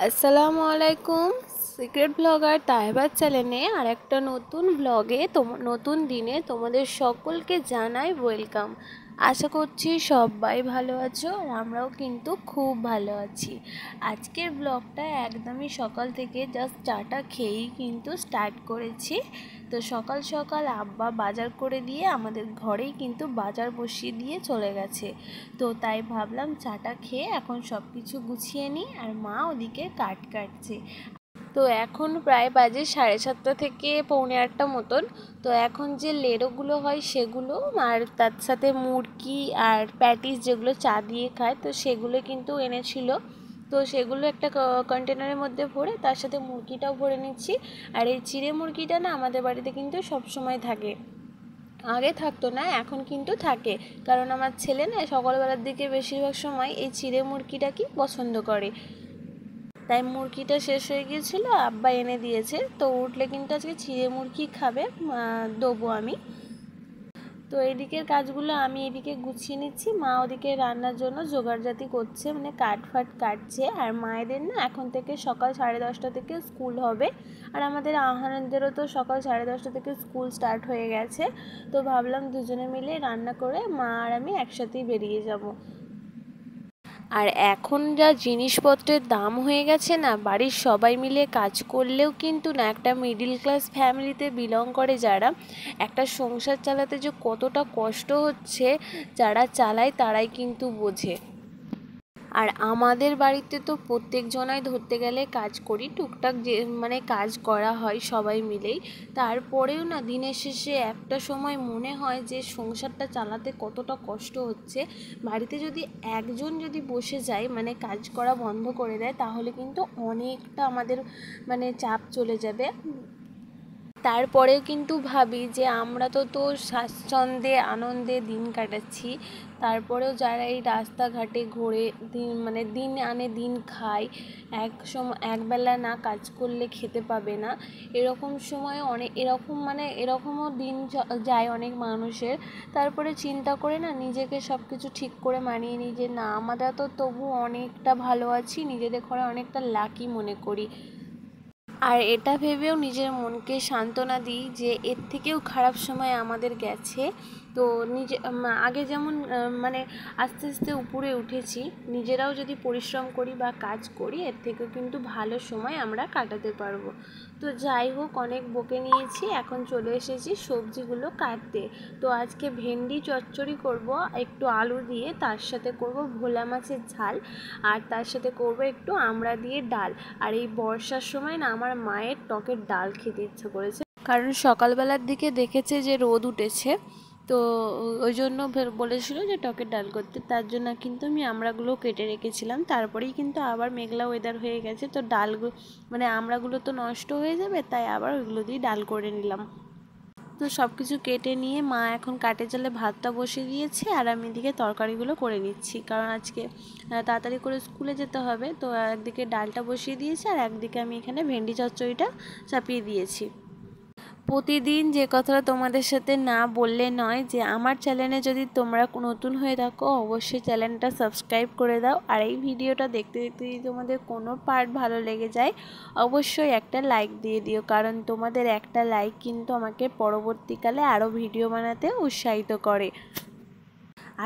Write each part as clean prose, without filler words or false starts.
আসসালামু আলাইকুম। Secret blogger তাহেবার চ্যানেলে আর একটা নতুন ব্লগে নতুন দিনে তোমাদের সকলকে জানাই ওয়েলকাম। আশা করছি সবাই ভালো আছো আর আমরাও কিন্তু খুব ভালো আছি। আজকের ব্লগটা একদমই সকাল থেকে জাস্ট চাটা খেয়েই কিন্তু স্টার্ট করেছি। তো সকাল সকাল আব্বা বাজার করে দিয়ে আমাদের ঘরেই কিন্তু বাজার বসিয়ে দিয়ে চলে গেছে। তো তাই ভাবলাম চাটা খেয়ে এখন সব কিছু গুছিয়ে নিই, আর মা ওদিকে কাটছে। তো এখন প্রায় বাজে 7:30 থেকে 7:45 মতন। তো এখন যে লেড়োগুলো হয় সেগুলো, আর তার সাথে মুরগি আর প্যাটিস যেগুলো চা দিয়ে খায়, তো সেগুলো কিন্তু এনেছিল। তো সেগুলো একটা কন্টেনারের মধ্যে ভরে তার সাথে মুরগিটাও ভরে নিচ্ছি। আর এই চিড়ে মুরগিটা না আমাদের বাড়িতে কিন্তু সব সময় থাকে, আগে থাকতো না, এখন কিন্তু থাকে। কারণ আমার ছেলে না সকালবেলার দিকে বেশিরভাগ সময় এই চিড়ে মুরগিটাকেই পছন্দ করে। তাই মুরগিটা শেষ হয়ে গিয়েছিল, আব্বা এনে দিয়েছে। তো উঠলে কিন্তু আজকে চিড়ে মুরগি খাবে, দেবো আমি। তো এদিকের কাজগুলো আমি এদিকে গুছিয়ে নিচ্ছি, মা ওদিকে রান্নার জন্য জোগাড়জাতি করছে, মানে কাটফাট কাটছে। আর মায়েদের না এখন থেকে সকাল 10:30 থেকে স্কুল হবে, আর আমাদের আহানদেরও তো সকাল 10:30 থেকে স্কুল স্টার্ট হয়ে গেছে। তো ভাবলাম দুজনে মিলে রান্না করে মা আর আমি একসাথেই বেরিয়ে যাব। আর এখন যা জিনিসপত্রের দাম হয়ে গেছে না, বাড়ির সবাই মিলে কাজ করলেও কিন্তু না, একটা মিডিল ক্লাস ফ্যামিলিতে বিলং করে যারা, একটা সংসার চালাতে যে কতটা কষ্ট হচ্ছে, যারা চালায় তারাই কিন্তু বোঝে। আর আমাদের বাড়িতে তো প্রত্যেকজনাই ধরতে গেলে কাজ করি, টুকটাক যে মানে কাজ করা হয় সবাই মিলেই। তারপরেও না দিনের শেষে একটা সময় মনে হয় যে সংসারটা চালাতে কতটা কষ্ট হচ্ছে। বাড়িতে যদি একজন যদি বসে যায়, মানে কাজ করা বন্ধ করে দেয়, তাহলে কিন্তু অনেকটা আমাদের মানে চাপ চলে যাবে। তারপরেও কিন্তু ভাবি যে আমরা তো স্বাচ্ছন্দ্যে আনন্দে দিন কাটাচ্ছি, তারপরেও যারা এই রাস্তাঘাটে ঘুরে দিন আনে দিন খায়, একবেলা না কাজ করলে খেতে পাবে না, এরকম সময় এরকমও দিন যায় অনেক মানুষের। তারপরে চিন্তা করে না নিজেকে সব কিছু ঠিক করে মানিয়ে নিই যে না, আমরা তো তবু অনেকটা ভালো আছি, নিজেদের ঘরে অনেকটা লাকি মনে করি। আর এটা ভেবেও নিজের মনকে সান্ত্বনা দিই যে এর থেকেও খারাপ সময় আমাদের গেছে। তো আগে যেমন মানে আস্তে আস্তে উপরে উঠেছি, নিজেরাও যদি পরিশ্রম করি বা কাজ করি, এর থেকেও কিন্তু ভালো সময় আমরা কাটাতে পারবো। তো যাই হোক, অনেক বকে নিয়েছি, এখন চলে এসেছি সবজিগুলো কাটতে। তো আজকে ভেন্ডি চচ্চড়ি করব একটু আলু দিয়ে, তার সাথে করব ভোলা মাছের ঝাল, আর তার সাথে করব একটু আমড়া দিয়ে ডাল। আর এই বর্ষার সময় না আমার মায়ের টকের ডাল খেতে ইচ্ছে করেছে, কারণ সকালবেলার দিকে দেখেছে যে রোদ উঠেছে। তো ওই জন্য বলেছিল যে টকের ডাল করতে, তার জন্য কিন্তু আমি আমড়াগুলো কেটে রেখেছিলাম। তারপরেই কিন্তু আবার মেঘলা ওয়েদার হয়ে গেছে, তো ডালগুলো মানে আমড়াগুলো তো নষ্ট হয়ে যাবে, তাই আবার ওইগুলো দিয়ে ডাল করে নিলাম। তো সব কিছু কেটে নিয়ে মা এখন কাঠের জালে ভাতটা বসিয়ে দিয়েছে, আর আমি এদিকে তরকারিগুলো করে নিচ্ছি, কারণ আজকে তাড়াতাড়ি করে স্কুলে যেতে হবে। তো একদিকে ডালটা বসিয়ে দিয়েছি, আর একদিকে আমি এখানে ভেন্ডি চচ্চড়িটা চাপিয়ে দিয়েছি। প্রতিদিন যে কথাটা তোমাদের সাথে না বললে নয়, যে আমার চ্যানেলে যদি তোমরা নতুন হয়ে থাকো অবশ্যই চ্যানেলটা সাবস্ক্রাইব করে দাও। আর এই ভিডিওটা দেখতে দেখতে যদি তোমাদের কোনো পার্ট ভালো লেগে যায়, অবশ্যই একটা লাইক দিয়ে দিও, কারণ তোমাদের একটা লাইক কিন্তু আমাকে পরবর্তীকালে আরও ভিডিও বানাতে উৎসাহিত করে।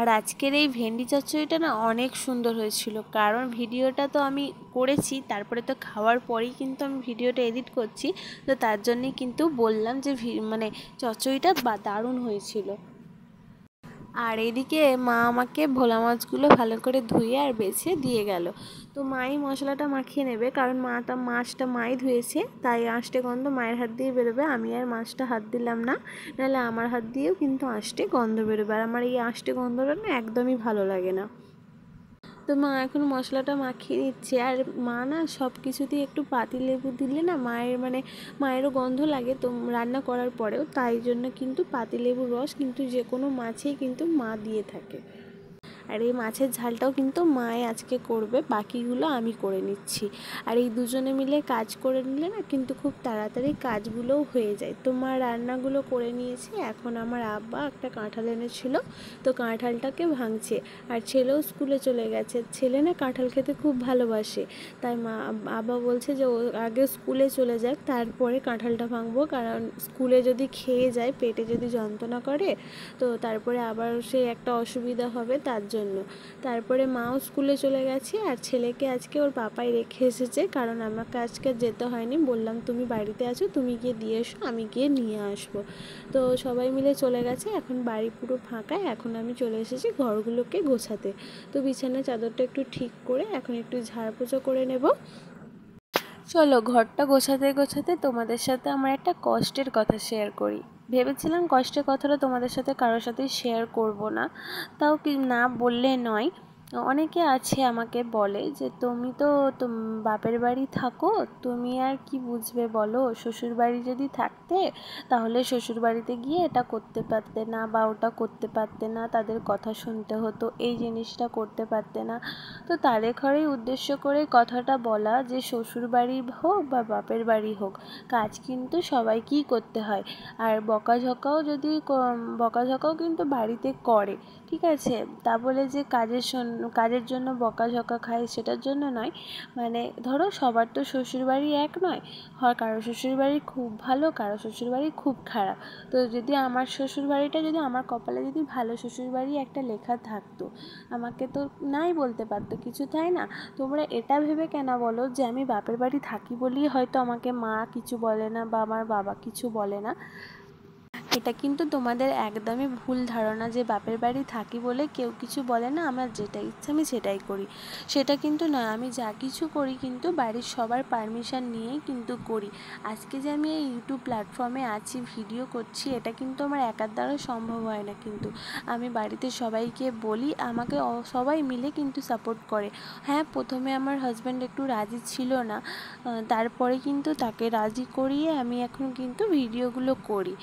আর আজকের এই ভেন্ডি চচ্চড়িটা না অনেক সুন্দর হয়েছিল, কারণ ভিডিওটা তো আমি করেছি, তারপরে তো খাওয়ার পরেই কিন্তু আমি ভিডিওটা এডিট করছি। তো তার জন্যই কিন্তু বললাম যে চচ্চড়িটা দারুণ হয়েছিল। আর এদিকে মা আমাকে ভোলা মাছগুলো ভালো করে ধুয়ে আর বেছে দিয়ে গেল। তো মাই মশলাটা মাখিয়ে নেবে, কারণ মাছটা মাই ধুয়েছে, তাই আঁশটে গন্ধ মায়ের হাত দিয়ে বেরোবে। আমি আর মাছটা হাত দিলাম না, নাহলে আমার হাত দিয়েও কিন্তু আঁশটে গন্ধ বেরোবে, আর আমার এই আঁশটে গন্ধটা না একদমই ভালো লাগে না। তো মা এখন মশলাটা মাখিয়ে নিচ্ছে, আর মা না সব কিছুতেই একটু পাতিলেবু দিলে না মায়েরও গন্ধ লাগে, তো রান্না করার পরেও, তাই জন্য কিন্তু পাতিলেবুর রস কিন্তু যে কোনো মাছেই কিন্তু মা দিয়ে থাকে। আর এই মাছের ঝালটাও কিন্তু মাই আজকে করবে, বাকিগুলো আমি করে নিচ্ছি। আর এই দুজনে মিলে কাজ করে নিলে না কিন্তু খুব তাড়াতাড়ি কাজগুলোও হয়ে যায়। তো মা রান্নাগুলো করে নিয়েছে, এখন আমার আব্বা একটা কাঁঠাল এনেছিল, তো কাঁঠালটাকে ভাঙছে। আর ছেলেও স্কুলে চলে গেছে, ছেলে না কাঁঠাল খেতে খুব ভালোবাসে, তাই আব্বা বলছে যে ও আগে স্কুলে চলে যাক, তারপরে কাঁঠালটা ভাঙবো, কারণ স্কুলে যদি খেয়ে যায় পেটে যদি যন্ত্রণা করে তো তারপরে আবার সে একটা অসুবিধা হবে, তার জন্য। তারপরে মাও স্কুলে চলে গেছে, আর ছেলেকে আজকে ওর পাপাই রেখে এসেছে, কারণ আমাকে আজকে যেতে হয়নি, বললাম তুমি বাড়িতে আছো, তুমি গিয়ে দিয়ে এসো, আমি গিয়ে নিয়ে আসবো। তো সবাই মিলে চলে গেছে, এখন বাড়ি পুরো ফাঁকা। এখন আমি চলে এসেছি ঘরগুলোকে গোছাতে। তো বিছানার চাদরটা একটু ঠিক করে এখন একটু ঝাড় পোছা করে নেব। চলো ঘরটা গোছাতে গোছাতে তোমাদের সাথে আমার একটা কষ্টের কথা শেয়ার করি। ভেবেছিলাম কষ্টের কথাটা তোমাদের সাথে কারোর সাথেই শেয়ার করব না, তাও কি না বললে নয়। অনেকে আছে আমাকে বলে যে তুমি তো বাপের বাড়ি থাকো, তুমি আর কি বুঝবে বলো, শ্বশুর বাড়ি যদি থাকতে তাহলে শ্বশুর বাড়িতে গিয়ে এটা করতে পারতে না বা ওটা করতে পারতে না, তাদের কথা শুনতে হতো, এই জিনিসটা করতে পারতে না। তো তারে ঘরেই উদ্দেশ্য করে কথাটা বলা যে শ্বশুর বাড়ি হোক বা বাপের বাড়ি হোক, কাজ কিন্তু সবাইকেই করতে হয়। আর বকাঝকাও বকাঝকাও কিন্তু বাড়িতে করে, ঠিক আছে, তা বলে যে কাজের জন্য বকাঝকা খায় সেটার জন্য নয়। মানে ধরো সবার তো শ্বশুরবাড়ি এক নয়, হয় কারো শ্বশুরবাড়ি খুব ভালো, কারো শ্বশুরবাড়ি খুব খারাপ। তো যদি আমার শ্বশুরবাড়িটা, যদি আমার কপালে যদি ভালো শ্বশুরবাড়ি একটা লেখা থাকতো, আমাকে তো নাই বলতে পারতো কিছু, তাই না? তোমরা এটা ভেবে কেন বলো যে আমি বাপের বাড়ি থাকি বলেই হয়তো আমাকে মা কিছু বলে না বা আমার বাবা কিছু বলে না। এটা কিন্তু তোমাদের একদমই ভুল ধারণা যে বাপের বাড়ি থাকি বলে কেউ কিছু বলে না, আমার যেটা ইচ্ছা আমি সেটাই করি, সেটা কিন্তু নয়। আমি যা কিছু করি কিন্তু বাড়ির সবার পারমিশন নিয়েই কিন্তু করি। আজকে যে আমি এই ইউটিউব প্ল্যাটফর্মে আছি, ভিডিও করছি, এটা কিন্তু আমার একার দ্বারা সম্ভব হয় না, কিন্তু আমি বাড়িতে সবাইকে বলি, আমাকে সবাই মিলে কিন্তু সাপোর্ট করে। হ্যাঁ, প্রথমে আমার হাজব্যান্ড একটু রাজি ছিল না, তারপরে কিন্তু তাকে রাজি করিয়ে আমি এখন কিন্তু ভিডিওগুলো করি।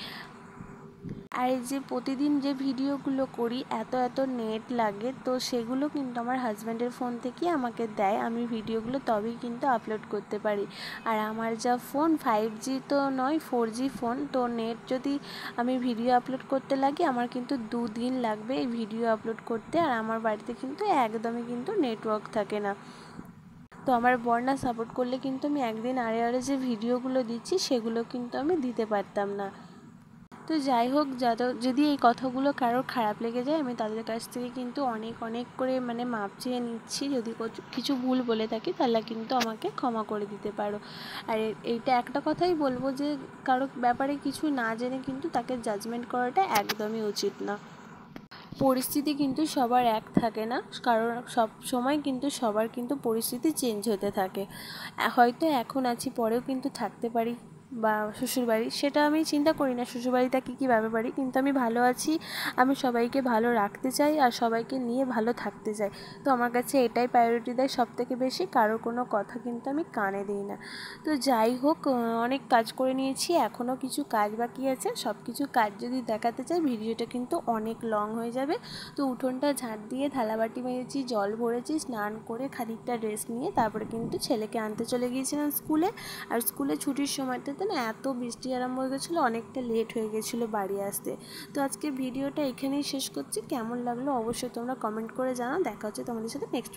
আর এই যে প্রতিদিন যে ভিডিওগুলো করি এত এত নেট লাগে, তো সেগুলো কিন্তু আমার হাজব্যান্ডের ফোন থেকেই আমাকে দেয়, আমি ভিডিওগুলো তবেই কিন্তু আপলোড করতে পারি। আর আমার যা ফোন 5G তো নয়, 4G ফোন, তো নেট যদি আমি ভিডিও আপলোড করতে লাগি আমার কিন্তু 2 দিন লাগবে এই ভিডিও আপলোড করতে। আর আমার বাড়িতে কিন্তু একদমই কিন্তু নেটওয়ার্ক থাকে না। তো আমার বর না সাপোর্ট করলে কিন্তু আমি একদিন আড়ে আড়ে যে ভিডিওগুলো দিচ্ছি সেগুলো কিন্তু আমি দিতে পারতাম না। তো যাই হোক, যদি এই কথাগুলো কারোর খারাপ লেগে যায়, আমি তাদের কাছ থেকে কিন্তু অনেক অনেক করে মানে মাপ চেয়ে নিচ্ছি। যদি কিছু ভুল বলে থাকি তাহলে কিন্তু আমাকে ক্ষমা করে দিতে পারো। আর এইটা একটা কথাই বলবো যে কারো ব্যাপারে কিছু না জেনে কিন্তু তাকে জাজমেন্ট করাটা একদমই উচিত না। পরিস্থিতি কিন্তু সবার এক থাকে না, কারণ সব সময় কিন্তু সবার কিন্তু পরিস্থিতি চেঞ্জ হতে থাকে। হয়তো এখন আছি, পরেও কিন্তু থাকতে পারি বা শ্বশুরবাড়ি, সেটা আমি চিন্তা করি না শ্বশুরবাড়িটা কী বাপের বাড়ি, কিন্তু আমি ভালো আছি, আমি সবাইকে ভালো রাখতে চাই আর সবাইকে নিয়ে ভালো থাকতে চাই। তো আমার কাছে এটাই প্রায়োরিটি দেয় সব থেকে বেশি, কারোর কোনো কথা কিন্তু আমি কানে দিই না। তো যাই হোক, অনেক কাজ করে নিয়েছি, এখনও কিছু কাজ বাকি আছে, সব কিছু কাজ যদি দেখাতে চাই ভিডিওটা কিন্তু অনেক লং হয়ে যাবে। তো উঠোনটা ঝাঁট দিয়ে থালাবাটি মেজেছি, জল ভরেছি, স্নান করে খানিকটা রেস্ট নিয়ে তারপরে কিন্তু ছেলেকে আনতে চলে গিয়েছিলাম স্কুলে। আর স্কুলে ছুটির সময়টাতে না এত বৃষ্টি আরম্ভ হয়ে গেছিলো, অনেকটা লেট হয়ে গেছিলো বাড়ি আসতে। তো আজকে ভিডিওটা এখানেই শেষ করছি, কেমন লাগলো অবশ্যই তোমরা কমেন্ট করে জানাও। দেখা হচ্ছে তোমাদের সাথে নেক্সট